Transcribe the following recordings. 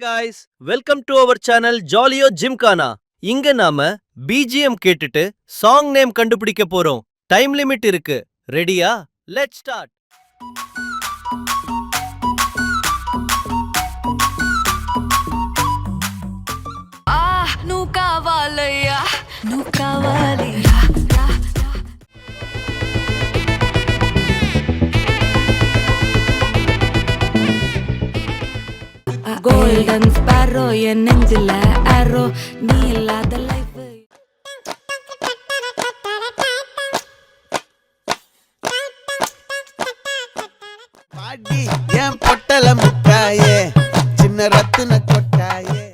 guys, welcome to our channel Jolio Gymkhana. இங்க நாம BGM கேட்டுட்டு song name கண்டுபிடிக்க போறோம். டைம் லிமிட் இருக்கு. ரெடியா? Let's start. నువ్వు కావాలయ్యా నువ్వు కావాలి கோல்டன் ஸ்பாரோ என் நெஞ்சில ஆரோ நீ இல்லாத லைஃப் பாடி என் பொட்டல முட்டாயே சின்ன ரத்தின கொட்டாயே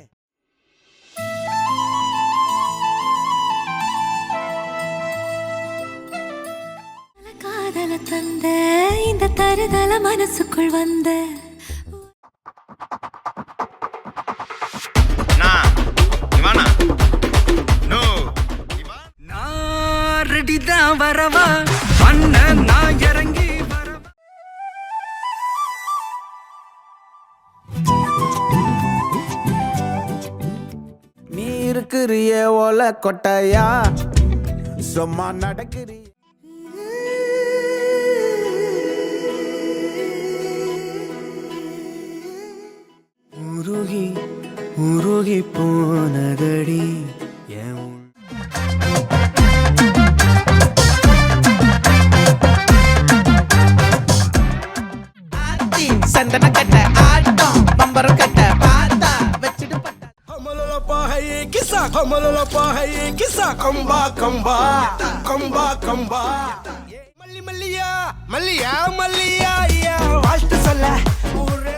காதல தந்த இந்த தருதல மனசுக்குள் வந்த ரெடிதான் வரவா அண்ணன் நான் இறங்கி வரவா நீ இருக்கிறிய ஓல கொட்டாயா சும்மா நடக்கிறீ உருகி உருகி போனதடி என் சந்தன கட்ட ஆட்டம் பம்பரம் கட்ட பார்த்தா வச்சிட்டு பட்டா हमलोला पाहे किसा कंबा कंबा कंबा कंबा मल्ली मल्लिया मल्लिया मल्लिया या वास्ट सला पूरे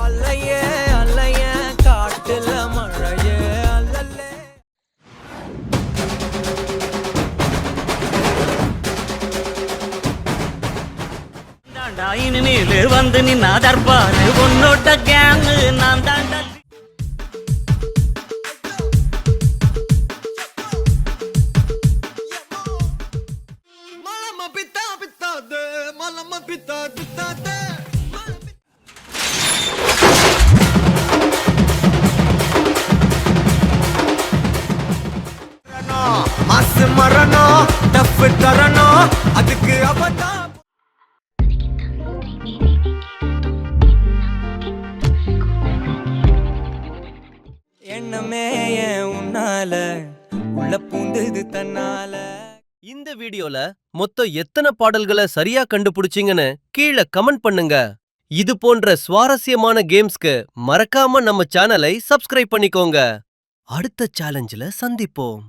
அல்லையே அல்லையே காட்டுல மழையே அல்லல்லே தாண்டா இனிமேலு வந்து நின்னா தர்பாரு உன்னோட கேங்கு நான் தாண்டா மலம பித்தா பித்தாதே மலம பித்தா பித்தாதே மாசு மரணம் டஃப் தரணும் அதுக்கு அவதான் எண்ணமே ஏன் உன்னால உள்ள பூந்தது தன்னால. இந்த வீடியோல மொத்தம் எத்தனை பாடல்களை சரியா கண்டுபிடிச்சீங்கன்னு கீழே கமெண்ட் பண்ணுங்க. இது போன்ற சுவாரஸ்யமான கேம்ஸ்க்கு மறக்காம நம்ம சேனலை சப்ஸ்கிரைப் பண்ணிக்கோங்க. அடுத்த சேலஞ்சில சந்திப்போம்.